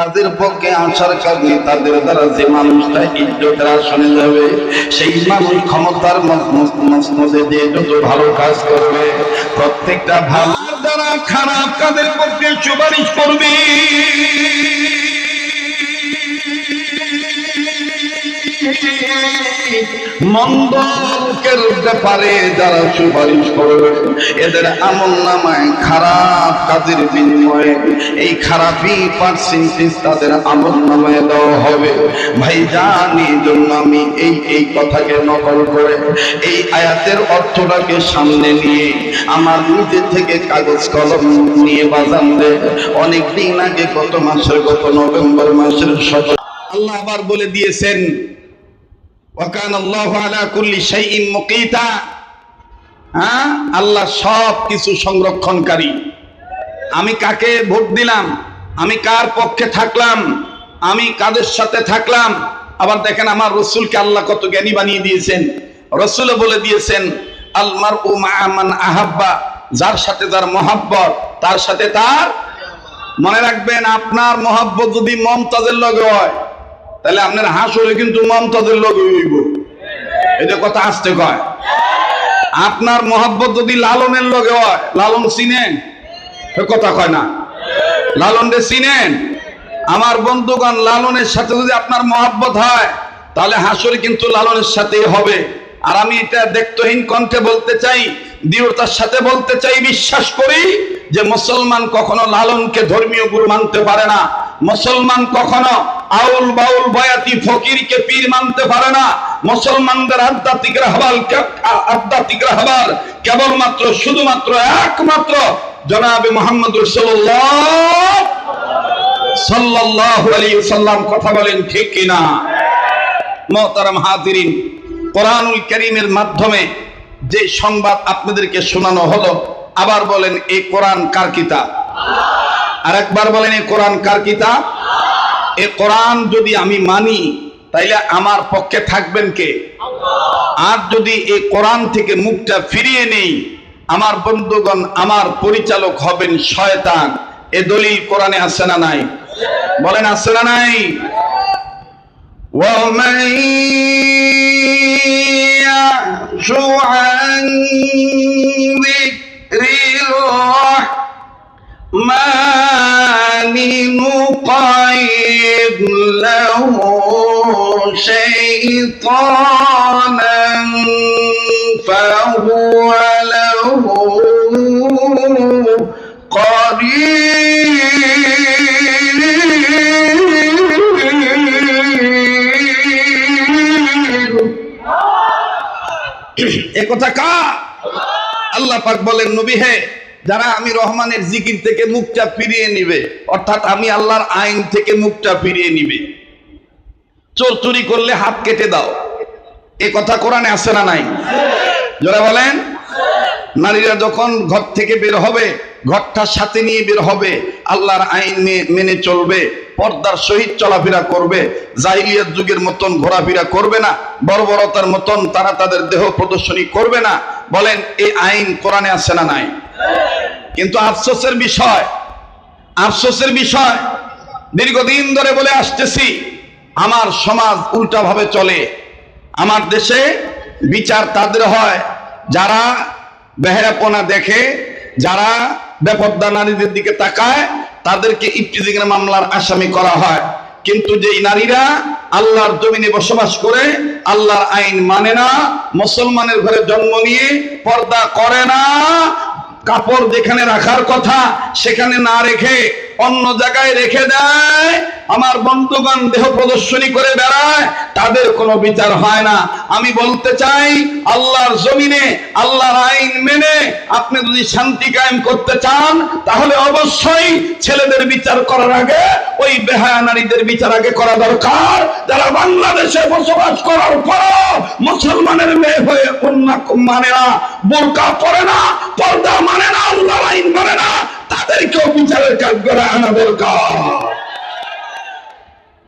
তাদের পক্ষে আসার কাজে তাদের দ্বারা যে মানুষটা ইজ্জতের আসনে যাবে, সেই মানুষ ক্ষমতার মসনদে দিয়ে যত ভালো কাজ করবে, প্রত্যেকটা ভালো দ্বারা খারাপ কাজের পক্ষে সুপারিশ করবে। মন্দ লোকের ব্যাপারে যারা সুপারিশ করবে, এদের আমলনামায় খারাপ কাজের বিনিময়ে এই খারাপই পার্সেন্টেজ তাদের আমলনামায় দেওয়া হবে। ভাই জানি জন্য আমি এই কথাকে নকল করে এই আয়াতের অর্থটাকে সামনে নিয়ে আমার নিজে থেকে কাগজ কলম নিয়ে বাজান দে অনেক দিন আগে গত নভেম্বর মাসের আল্লাহ আবার বলে দিয়েছেন, ওয়াকান আল্লাহু আলা কুল্লি শাইইন মুকিতা। আল্লাহ সব কিছু সংরক্ষণকারী। আমি কাকে ভোট দিলাম, আমি কার পক্ষে থাকলাম, আমি কাদের সাথে থাকলাম। আবার দেখেন আমার রাসূলকে আল্লাহ কত জ্ঞানী বানিয়ে দিয়েছেন। রাসূল বলে দিয়েছেন, আল মারউ মা'a মান আহাব্বা, যার সাথে যার মহব্বত তার সাথে তার। মনে রাখবেন, আপনার মহব্বত যদি মমতাজের লগে হয় তাহলে আপনার হাসরে কিন্তু মমতাজের লগে হইব। এটা কথা আসতে কয়। আপনার মহব্বত যদি লালনের লগে হয়, লালন চিনেন? কথা কয় না। লালন রে চিনেন? আমার বন্ধুগণ, লালনের সাথে যদি আপনার মহব্বত হয় তাহলে হাসরে কিন্তু লালনের সাথেই হবে। আর আমি এটা দেখতহীন কণ্ঠে বলতে চাই, দৃঢ়তার সাথে বলতে চাই, বিশ্বাস করি যে মুসলমান কখনো লালনকে ধর্মীয় গুরু মানতে পারে না। মুসলমান কখনো আউল বাউল বয়াতি ফকিরকে পীর মানতে পারে না। মুসলমানদের আধ্যাত্মিক রাহবার কেবলমাত্র শুধুমাত্র একমাত্র জনাবে মুহাম্মদ রাসূলুল্লাহ সাল্লাল্লাহু আলাইহি ওয়াসাল্লাম। কথা বলেন ঠিক কিনা? মুহতারাম হাজিরিন, কোরআনুল কারীমের মাধ্যমে যে সংবাদ আপনাদেরকে শোনানো হলো, আবার বলেন এই কোরআন কার কিতাব? আরেকবার বলেন এই কোরআন কার কিতাব? এই কোরআন যদি আমি মানি তাইলে আমার পক্ষে থাকবেন কে? আর যদি এই কোরআন থেকে মুখটা ফিরিয়ে নেই, আমার বন্ধুগণ, আমার পরিচালক হবেন শয়তান। এ দলিল কোরআনে আছে না নাই? বলেন আছে না নাই? وَمَن يَعْشُ عَن ذِكْرِ الرَّحْمَنِ نُقَيِّضْ لَهُ شَيْطَانًا فَهُوَ لَهُ কথা কা? আল্লাহ পাক বলেন, নবী হে, যারা আমি রহমানের জিকির থেকে মুখটা ফিরিয়ে নিবে, অর্থাৎ আমি আল্লাহর আইন থেকে মুখটা ফিরিয়ে নিবে। চোর চুরি করলে হাত কেটে দাও, এ কথা কোরআনে আছে না নাই? যারা বলেন, নারীরা যখন ঘর থেকে বের হবে, ঘরটার সাথে নিয়ে বের হবে, আল্লাহর আইন মেনে চলবে, পর্দার সহিত চলাফেরা করবে, জাহিলিয়াত যুগের মতন ঘোরাফেরা করবে না, বর্বরতার মতন তারা তাদের দেহ প্রদর্শনী করবে না। বলেন এই আইন কোরআনে আছে না নাই? কিন্তু আফসোসের বিষয়, দীর্ঘদিন ধরে বলে আসতেছি, আমার সমাজ উল্টা ভাবে চলে। আমার দেশে বিচার তাদের হয় যারা বেহেরাপনা দেখে, যারা বেপর্দা নারীদের দিকে তাকায়, তাদেরকে ইফতিজিংয়ের মামলার আসামি করা হয়। কিন্তু যেই নারীরা আল্লাহর জমিনে বসবাস করে, আল্লাহর আইন মানে না, মুসলমানের ঘরে জন্ম নিয়ে পর্দা করে না, কাপড় যেখানে রাখার কথা সেখানে না রেখে অন্য জায়গায় রেখে দেয়, আমার বন্ধুগণ দেহ প্রদর্শনী করে বেড়ায়, তাদের কোনো বিচার হয় না। আমি বলতে চাই, আল্লাহর জমিনে আল্লাহর আইন মেনে আপনি যদি শান্তি কায়েম করতে চান, তাহলে অবশ্যই ছেলেদের বিচার করার আগে ওই বেহায়া নারীদের বিচার আগে করা দরকার, যারা বাংলাদেশে বসবাস করার পরও মুসলমানের মেয়ে হয়ে কন্যা মানে না, বোরকা পরে না, পর্দা মানে না, আল্লাহর আইন মানে না, তাদেরকেও বিচারের কাজ করে আনা দরকার।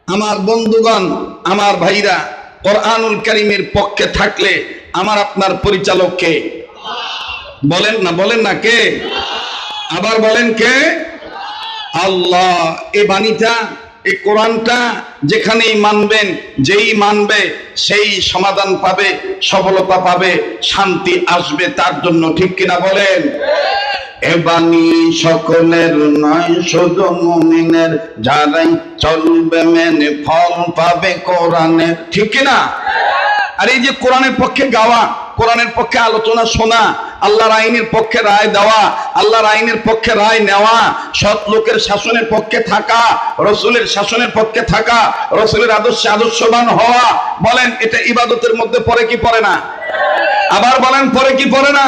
আমার বন্ধুগণ, আমার ভাইরা, কোরআনুল কারীমের পক্ষে থাকলে আমার আপনার পরিচালক কে? বলেন না কে? আবার বলেন কে? আল্লাহ। এই বাণীটা এই কোরআনটা যেখানেই মানবেন, যেই মানবে সেই সমাধান পাবে, সফলতা পাবে, শান্তি আসবে তার জন্য। ঠিক কিনা বলেন? এ বাণী সকলের নয়, শুধু মুমিনের, যারাই চলবে মেনে ফল পাবে কোরআনের। ঠিক কিনা? আর এই যে কোরআনের পক্ষে গাওয়া, কোরআনের পক্ষে আলোচনা শোনা, আল্লাহর আইনের পক্ষে রায় দেওয়া, আল্লাহর আইনের পক্ষে রায় নেওয়া, সৎ লোকের শাসনের পক্ষে থাকা, রসুলের শাসনের পক্ষে থাকা, রসুলের আদর্শে আদর্শবান হওয়া, বলেন এটা ইবাদতের মধ্যে পড়ে কি পড়ে না? আবার বলেন পড়ে কি পড়ে না?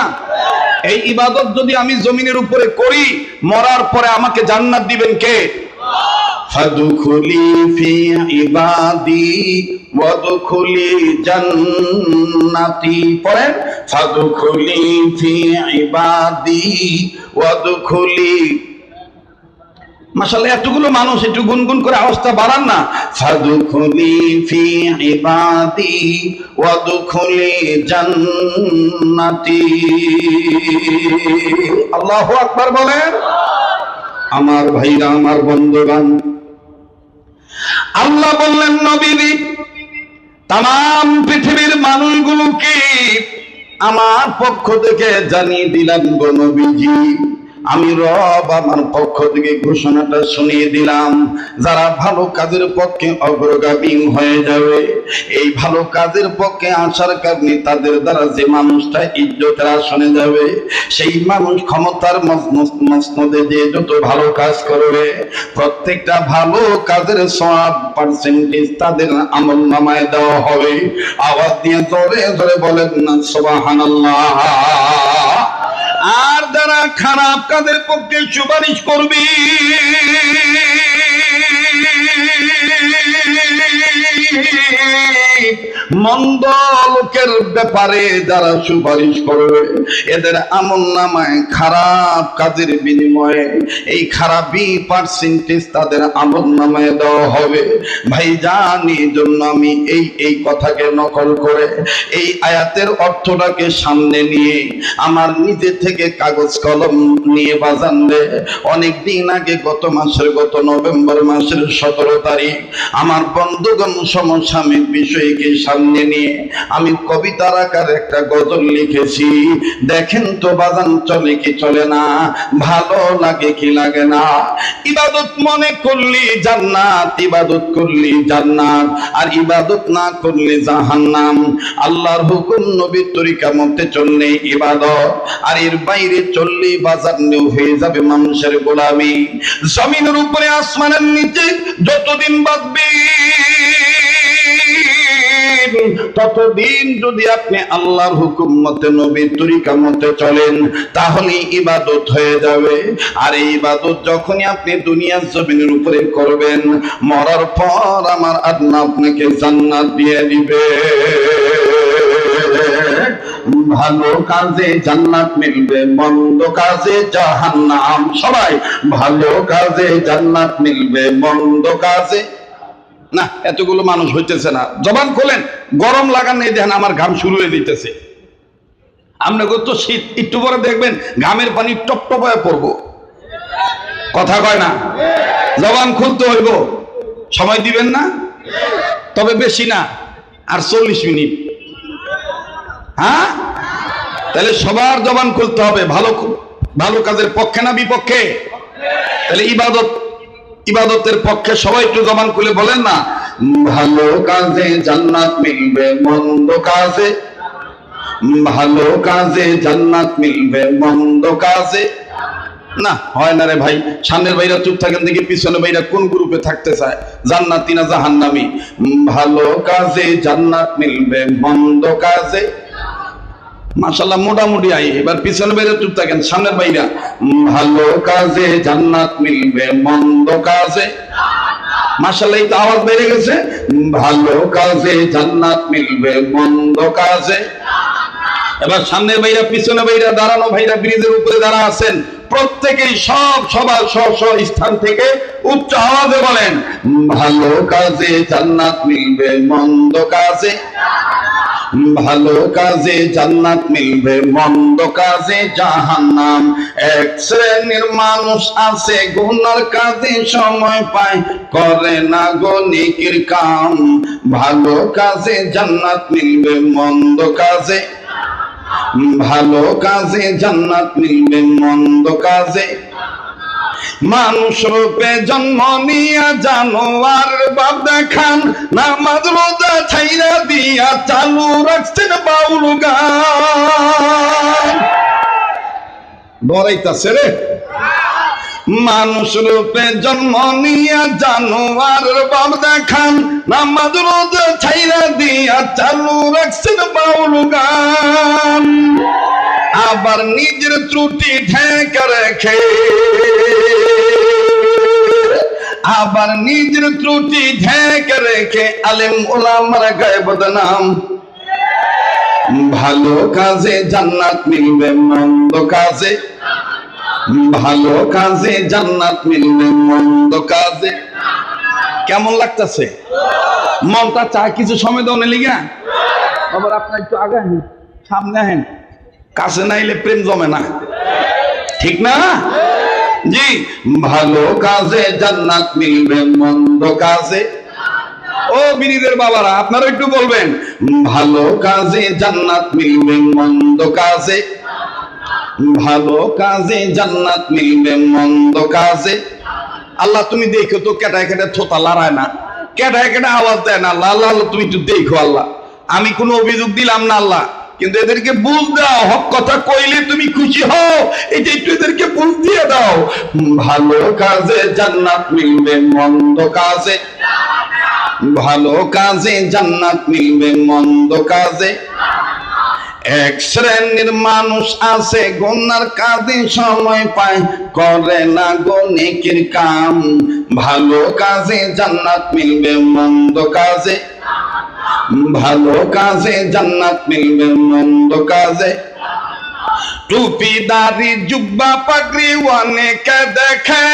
এই ইবাদত যদি আমি জমিনের উপরে করি, মরার পরে আমাকে জান্নাত দিবেন কে? ফাদখুলি ফি ইবাদি ওয়াদখুলি জান্নাতি। পড়েন, ফাদখুলি ফি ইবাদি ওয়াদখুলি। মাশাআল্লাহ, এতগুলো মানুষ একটু গুনগুন করে আওয়াজটা বাড়ান না। ফাদখুলি ফি ইবাদি ওয়াদখুলি জান্নাতি। আল্লাহু আকবার বলেন। আমার ভাইরা, আমার বন্ধুগণ, আল্লাহ বললেন নবীজি, তাম পৃথিবীর মানুষগুলোকে আমার পক্ষ থেকে জানিয়ে দিলাম গো নবীজি, আমি রব আমার পক্ষ থেকে ঘোষণাটা শুনিয়ে দিলাম, যারা ভালো কাজের পক্ষে অগ্রগামী হয়ে যাবে, এই ভালো কাজের পক্ষে আসার কারণে তাদের দ্বারা যে মানুষটা ইজ্জতের আসনে যাবে, সেই মানুষ ক্ষমতার মসনদে যে যত ভালো কাজ করবে, প্রত্যেকটা ভালো কাজের সওয়াব পার্সেন্টেজ তাদের আমলনামায় দেওয়া হবে। আওয়াজ দিয়ে জোরে জোরে বলেন না সুবহানাল্লাহ। আর যারা খারাপ কাজের পক্ষে সুপারিশ করবে, মন্দ লোকের ব্যাপারে যারা সুপারিশ করবে, এদের আমলনামায় খারাপ কাজের বিনিময়ে এই খারাপই পার্সেন্টেজ তাদের আমলনামায় দেওয়া হবে। ভাই জানি জন্য আমি এই কথাকে নকল করে এই আয়াতের অর্থটাকে সামনে নিয়ে আমার নিজে থেকে কাগজ কলম নিয়ে বাজানলে অনেক দিন আগে গত নভেম্বর মাসের 17 তারিখ আমার বন্ধুগণ সমসাময়িক বিষয়কে সামনে নিয়ে আমি কবিতার আকারে একটা গজল লিখেছি। দেখেন তো বাজান চলে কি চলে না, ভালো লাগে কি লাগে না। ইবাদত মনে করলি জান্নাত, ইবাদত করলি জান্নাত, আর ইবাদত না করলে জাহান্নাম। আল্লাহর হুকুম নবীর তরিকা মতে চললে ইবাদত, আর এর বাইরে চললে বাজার নেও হয়ে যাবে মানুষের গোলামি। জমিনের উপরে আসমানের নিচে যতদিন বাঁচবে ততদিন যদি আপনি আল্লাহর হুকুম মতে নবীর তরিকা মতে চলেন তাহলে ইবাদত হয়ে যাবে। আর এই ইবাদত যখনই আপনি দুনিয়ার জমিনের উপরে করবেন, মরার পর আমার আল্লাহ আপনাকে জান্নাত দিয়ে দিবে। ভালো কাজে জান্নাত মিলবে, মন্দ কাজে জাহান্নাম। সবাই, ভালো কাজে জান্নাত মিলবে, মন্দ কাজে না। এতগুলো মানুষ হইতেছে না, জবান খোলেন, গরম লাগান নেই, দেখেন আমার ঘাম শুরু হয়ে দিতেছে। আপনাকে তো শীত, একটু পরে দেখবেন ঘামের পানি টপ টপ হয়ে পড়বো। কথা কয় না? জবান খুলতে হইব, সময় দিবেন না? তবে বেশি না, আর 40 মিনিট। হ্যাঁ, তাহলে সবার জবান খুলতে হবে। ভালো কাজের পক্ষে না বিপক্ষে? তাহলে ইবাদতের পক্ষে সবাই একটু জবান খুলে বলেন না, ভালো কাজে জান্নাত মিলবে, মন্দ কাজে, ভালো কাজে জান্নাত মিলবে, মন্দ কাজে না। হয় না রে ভাই। সামনের ভাইরা চুপ থাকেন দেখি পিছনে ভাইরা কোন গ্রুপে থাকতে চায়, জান্নাতি না জাহান্নামী? ভালো কাজে জান্নাত মিলবে, মন্দ কাজে। মাশাআল্লাহ, মোটামুটি আই। এবার পিছনে বাইরে চুপ থাকেন, সামনের বাইরা, ভালো কাজে জান্নাত মিলবে, মন্দ কাজে। মাশাআল্লাহ, এই তো আওয়াজ বেড়ে গেছে। ভালো কাজে জান্নাত মিলবে, মন্দ কাজে। এবার সামনের ভাইরা, পিছনে ভাইরা, দাঁড়ানো ভাইরা, ব্রিজের উপরে যারা আছেন প্রত্যেকেই সবার স্থান থেকে উচ্চ আওয়াজে বলেন, ভালো কাজে জান্নাত মিলবে, মন্দ কাজে। ভালো কাজে জান্নাত মিলবে, মন্দ কাজে জাহান্নাম। এক শ্রেণীর মানুষ আছে গুনার কাজে সময় পায়, করে না গো নেকির কাম। ভালো কাজে জান্নাত মিলবে, মন্দ কাজে, ভালো কাজে জান্নাত মিলবে, মন্দ কাজে। মানুষ রূপে জন্ম নিয়া জানোয়ার বাপ দেখান, নামাজ রোজা ছাইরা দিয়া চালু রাখছেন বাউল গান। ডরাইতাছে রে। মানুষ রূপে জন্ম নিয়া জানোয়ার বাপ দেখান, নামাজ রোজা ছাইরা দিয়া চালু রাখছেন বাউল গান। আবার নিজের ত্রুটি ঢেকে রেখে, আবার নিজের ত্রুটি ঢেকে রেখে আলেম ওলামার গায়ে বদনাম। ভালো কাজে জান্নাত মিলবে, মন্দ কাজে, ভালো কাজে জান্নাত মিলবে, মন্দ কাজে। কেমন লাগতেছে? মনটা চায় কিছু সময় দেওয়া লিগা। আবার আপনার একটু আগে সামনে আহেন, কাছে নাইলে প্রেম জমে না, ঠিক না? জি, ভালো কাজে জান্নাত মিলবে, মন্দ কাজে। ও বিনীদের বাবারা, আপনারা একটু বলবেন, ভালো কাজে জান্নাত মিলবে, মন্দ কাজে, ভালো কাজে জান্নাত মিলবে, মন্দ কাজে। আল্লাহ তুমি দেখো তো কেটায় কেটে থোতা লড়ায় না, কেটায় কেটে আওয়াজ দেয় না। আল্লাহ আল্লাহ তুমি একটু দেখো আল্লাহ, আমি কোনো অভিযোগ দিলাম না আল্লাহ, কিন্তু এদেরকে বুঝ দাও, হক কথা কইলে তুমি খুশি হও, এটা একটু এদেরকে বুঝ দিয়ে দাও। ভালো কাজে জান্নাত মিলবে, মন্দ কাজে, ভালো কাজে জান্নাত মিলবে, মন্দ কাজে। এক শ্রেণীর মানুষ আছে গুনার কাজে সময় পায়, করে না গো নেকির কাম। ভালো কাজে জান্নাত মিলবে, মন্দ কাজে, ভালো কাজে জান্নাত মিলবে, মন্দ কাজে। টুপি দাড়ি জুব্বা পাগড়ি অনেকে দেখে,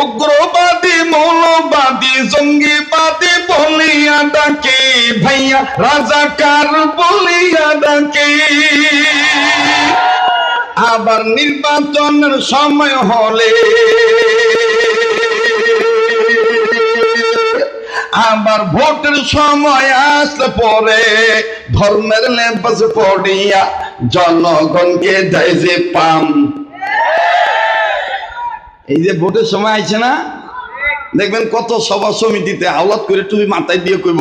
উগ্রবাদী মৌলবাদী জঙ্গিবাদী বলিয়া ডাকে, ভাইয়া রাজাকার বলিয়া ডাকে। আবার নির্বাচনের সময় হলে, আবার ভোটের সময় আসলে পরে ধর্মের লেবাস পড়িয়া জনগণকে দেয় যে পাম। এই যে ভোটের সময় আইছে না, দেখবেন কত সভা সমিতিতে আওলাদ করে টুপি মাথায় দিয়ে কইব,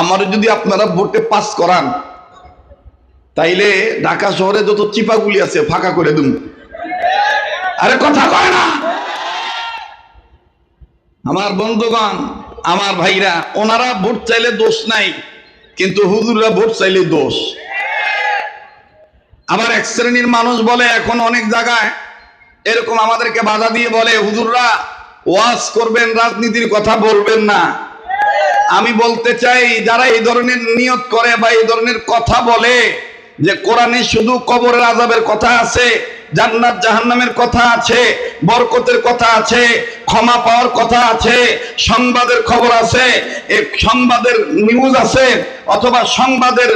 আমার যদি আপনারা ভোটে পাস করান তাইলে ঢাকা শহরে যত চিপাগুলি আছে ফাঁকা করে দিন। আরে কথা কয় না আমার বন্ধুগণ, আমার ভাইরা, ওনারা ভোট চাইলে দোষ নাই, কিন্তু হুজুররা ভোট চাইলে দোষ। আবার এক শ্রেণীর মানুষ বলে এখন অনেক জায়গায় এরকম আমাদেরকে বাধা দিয়ে বলে, হুজুররা ওয়াজ করবেন, রাজনীতির কথা বলবেন না। আমি বলতে চাই, যারা এই ধরনের নিয়ত করে বা এই ধরনের কথা বলে যে কোরআনে শুধু কবরের আযাবের কথা আছে, জান্নাত জাহান্নামের কথা আছে, বরকতের কথা আছে, ক্ষমা পাওয়ার কথা আছে, সংবাদের খবর আছে, সংবাদের নিউজ আছে, অথবা সংবাদের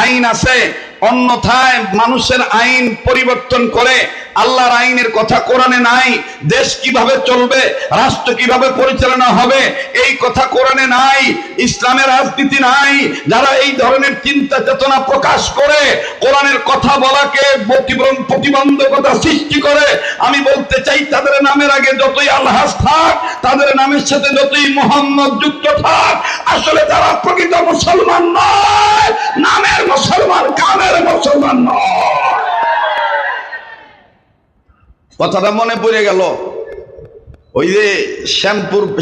আইন আছে, অন্যথায় মানুষের আইন পরিবর্তন করে আল্লাহর আইনের কথা কোরআনে নাই, দেশ কিভাবে চলবে, রাষ্ট্র কিভাবে পরিচালনা হবে এই কথা কোরআনে নাই, ইসলামের রাজনীতি নাই। যারা এই ধরনের চিন্তা চেতনা প্রকাশ করে কোরআনের কথা বলাকে প্রতিবন্ধকতা সৃষ্টি করে, আমি বলতে চাই তাদের নামের আগে যতই আলহাজ থাক, তাদের নামের সাথে যতই মোহাম্মদ যুক্ত থাক, আসলে তারা প্রকৃত মুসলমান নয়, নামের মুসলমান, কামের মুসলমান নয়। কথাটা মনে পড়ে গেল, ওই যে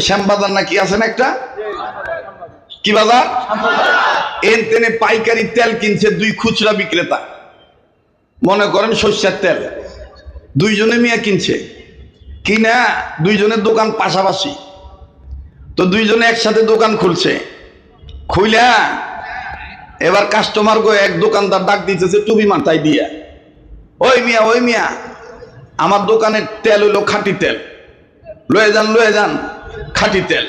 শ্যামবাজার নাকি আছেন একটা, কি বাজার, এনতেনে পাইকারি তেল কিনছে দুই খুচরা বিক্রেতা, মনে করেন সরষের তেল, দুইজনে মিয়া কিনছে, কিনা দুইজনের দোকান পাশাপাশি, তো দুইজনে একসাথে দোকান খুলছে, খুইলা এবার কাস্টমার গো এক দোকানদার ডাক দিতেছে টুপি মাথায় দিয়া, ওই মিয়া আমার দোকানের তেল হইলো খাঁটি তেল, লয়ে যান খাঁটি তেল।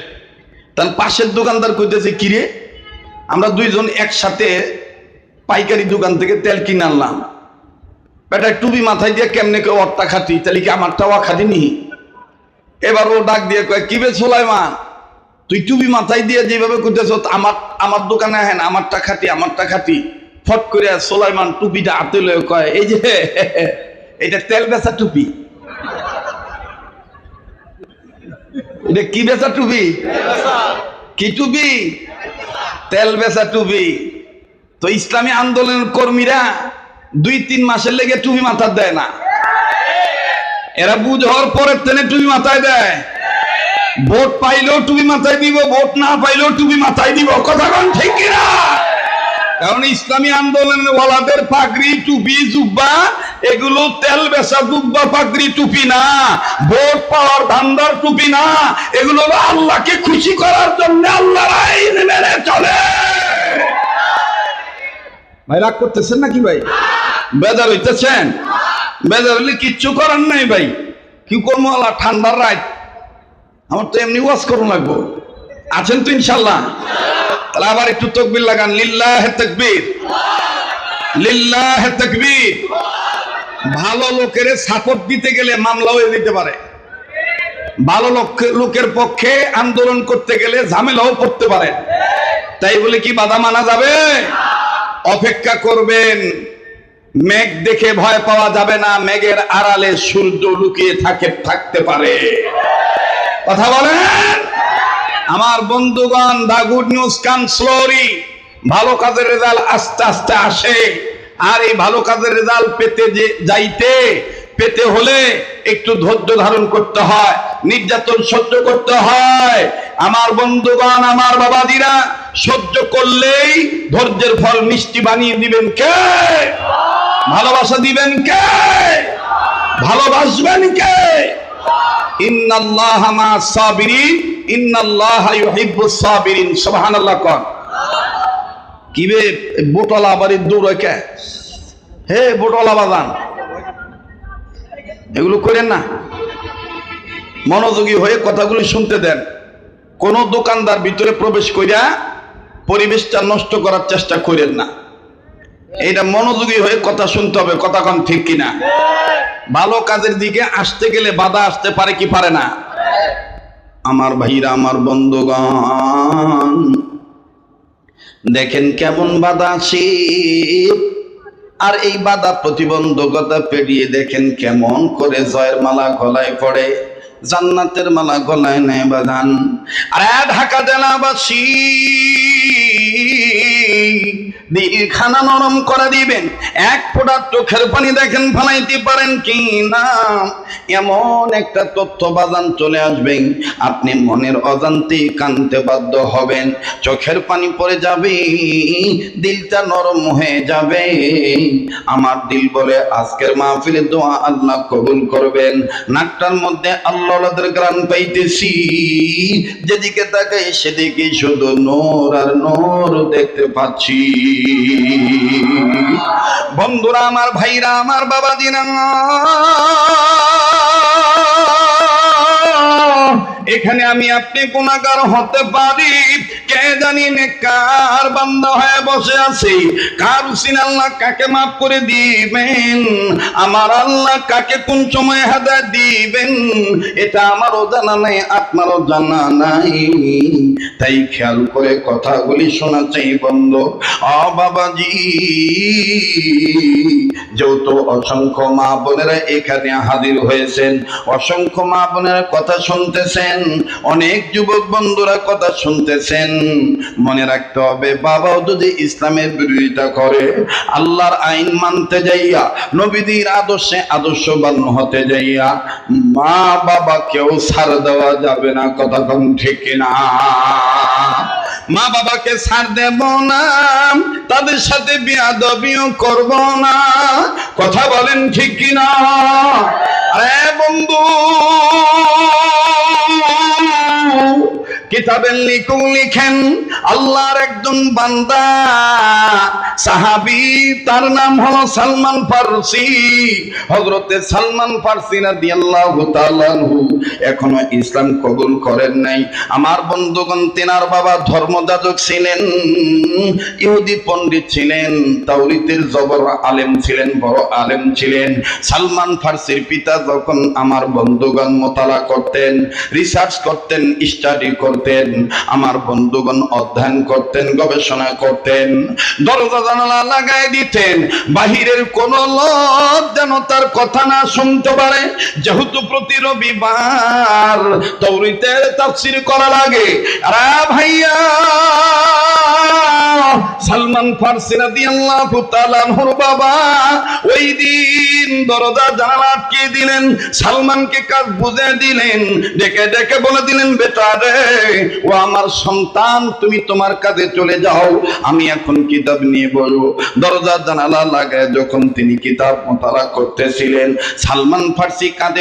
তার পাশের দোকানদার কইতেছে, কিরে আমরা দুইজন একসাথে পাইকারি দোকান থেকে তেল কিনে আনলাম। বেটা টুপি মাথায় দিয়ে কেমনে কেউ অট্টা খাটি, তাহলে কি আমারটাও খাটি নি? এবার ও ডাক দিয়ে কয়, কি বে সোলাইমান, তুই টুপি মাথায় দিয়ে যেভাবে করতেছ আমার দোকানে হেন আমারটা খাটি। ফট করে সোলাইমান টুপিটা হাতে লয়ে কয়, এই যে এটা তেল বেচা টুপি। এটা কি বেচা টুপি? কি টুপি? তেল বেচা টুপি। তো ইসলামী আন্দোলনের কর্মীরা 2-3 মাসের লেগে টুপি মাথায় দেয় না, এরা বুঝ হওয়ার পরের তেনে টুপি মাথায় দেয়। ভোট পাইলেও টুপি মাথায় দিব, ভোট না পাইলেও টুপি মাথায় দিব। কথা কোন ঠিক কিনা? কারণ ইসলামী আন্দোলনের ওয়ালাদের পাগড়ি, টুপি, জুব্বা এগুলো তেল বেচা জুব্বা, পাগড়ি, টুপি না, ভোট পাওয়ার ধান্দার টুপি না। এগুলো আল্লাহকে খুশি করার জন্য আল্লাহর আইন মেনে চলে। ভাই রাগ করতেছেন নাকি? ভাই বেজার হইতেছেন? বেজার হলে কিচ্ছু করার নাই ভাই। কি করবো? আল্লাহ ঠান্ডার রাত, আমার তো এমনি ওয়াজ করুন লাগবো। আছেন তো ইনশাল্লাহ? তাহলে আবার একটু তাকবীর লাগান। লিল্লাহে তাকবীর, লিল্লাহে তাকবীর। ভালো লোকের সাপোর্ট দিতে গেলে মামলা হয়ে দিতে পারে, ভালো লোকের পক্ষে আন্দোলন করতে গেলে ঝামেলাও পড়তে পারে। তাই বলে কি বাধা মানা যাবে? অপেক্ষা করবেন। মেঘ দেখে ভয় পাওয়া যাবে না, মেঘের আড়ালে সূর্য লুকিয়ে থাকতে পারে। কথা বলেন আমার বন্ধুগণ। দা গুড নিউজ কাম স্লোলি। ভালো কাজের রেজাল্ট আস্তে আস্তে আসে, আর এই ভালো কাজের রেজাল্ট পেতে হলে একটু ধৈর্য ধারণ করতে হয়, নির্যাতন সহ্য করতে হয়। আমার বন্ধুগণ, আমার বাবাজিরা, সহ্য করলেই ধৈর্যের ফল মিষ্টি বানিয়ে দিবেন কে? ভালোবাসা দিবেন কে? ভালোবাসবেন কে? ইন্নাল্লাহা মা'আস সাবিরিন, ইন্নাল্লাহা ইউহিব্বুস সাবিরিন। সুবহানাল্লাহ। কোন কি বে বোটলা বাড়ি দৌড়ে কে? হে বোটলা বাজান, এগুলো করেন না। মনোযোগী হয়ে কথাগুলি শুনতে দেন। কোন দোকানদার ভিতরে প্রবেশ কইরা পরিবেশটা নষ্ট করার চেষ্টা করেন না। এইটা মনোযোগী হয়ে কথা শুনতে হবে। কথা কোন ঠিক কিনা? ভালো কাজের দিকে আসতে গেলে বাধা আসতে পারে কি পারে না? আমার ভাইরা, আমার বন্ধুগণ, দেখেন কেমন বাধা আসে, আর এই বাধা প্রতিবন্ধকতা পেরিয়ে দেখেন কেমন করে জয়ের মালা গলায় পড়ে, জান্নাতের মালা গলায় নেয় বাগান। আর ঢাকা জেলাবাসী, দিলখানা নরম করে দিবেন। এক ফোঁটা চোখের পানি দেখেন ফেলাইতে পারেন কি না, এমন একটা তথ্য বাজান চলে আসবে, আপনি মনের অজান্তেই কাঁদতে বাধ্য হবেন, চোখের পানি পড়ে যাবে, দিলটা নরম হয়ে যাবে। আমার দিল বলে আজকের মাহফিলে দোয়া আল্লাহ কবুল করবেন। নাকটার মধ্যে আল্লাহর গ্রাণ পাইতেছি, যেদিকে তাকাই সেদিকে শুধু নূর আর নূর দেখতে পাচ্ছি। বন্ধুরা আমার, ভাইরা আমার, বাবাজিরা, এখানে আমি আপনি গুনাহগার হতে পারি, কে জানি নেককার বান্দা হয়ে বসে আছি। কার উসিলা আল্লাহ কাকে মাফ করে দিবেন, আমার আল্লাহ কাকে কোন সময় হেদায়েত দিবেন, এটা আমারও জানা নাই, আপনারও জানা নাই। তাই খেয়াল করে কথাগুলি শোনা চাই বন্ধু। বাবাজি, যেহেতু অসংখ্য মা বোনেরা এখানে হাজির হয়েছেন, অসংখ্য মা বোনেরা কথা শুনতেছেন, অনেক যুবক বন্ধুরা কথা শুনতেছেন, মনে রাখতে হবে, বাবাও যদি ইসলামের বিরোধিতা করে, আল্লাহর আইন মানতে যাইয়া, নবীদের আদর্শে আদর্শবান হতে যাইয়া, মা বাবাকেও ছাড় দেওয়া যাবে না। কথা কম ঠিক না? মা বাবাকে ছাড় দেব না, তাদের সাথে বেয়াদবিও করব না। কথা বলেন ঠিক কিনা? আরে বন্ধু, কিতাবের লিখেন আল্লাহর একজন বান্দা সাহাবী, তার নাম হলো সালমান ফারসি। হযরতে সালমান ফারসি রাদিয়াল্লাহু তাআলা আনহু এখনো ইসলাম কবুল করেন নাই। আমার বন্ধুগণ, তেনার বাবা ধর্মযাজক ছিলেন, ইহুদি পণ্ডিত ছিলেন, তাওরীতের জবর আলেম ছিলেন, বড় আলেম ছিলেন। সালমান ফারসির পিতা যখন আমার বন্ধুগণ মোতালা করতেন, রিসার্চ করতেন, স্টাডি করতেন, আমার বন্ধুগণ অধ্যয়ন করতেন, গবেষণা করতেন, দরজা জানালা লাগাই দিতেন, বাহিরের কোন লোক যেন তার কথা না শুনতে পারে। যেহেতু প্রতি রবিবার তাওরীতের তাফসীর করা লাগে, আরে ভাইয়া সালমান ফারসি রাদিয়াল্লাহু তাআলা আনহুর বাবা ওই দিন দরজা জানালা আটকে দিলেন, সালমানকে কাজ বুঝে দিলেন, ডেকে ডেকে বলে দিলেন, বেটা রে, ও আমার সন্তান, তুমি তোমার কাজে চলে যাও, আমি এখন কিতাব নিয়ে বলবো। দরজা জানালা লাগায় যখন তিনি কিতাব মোতালা করতেছিলেন, সালমান ফারসি কাঁধে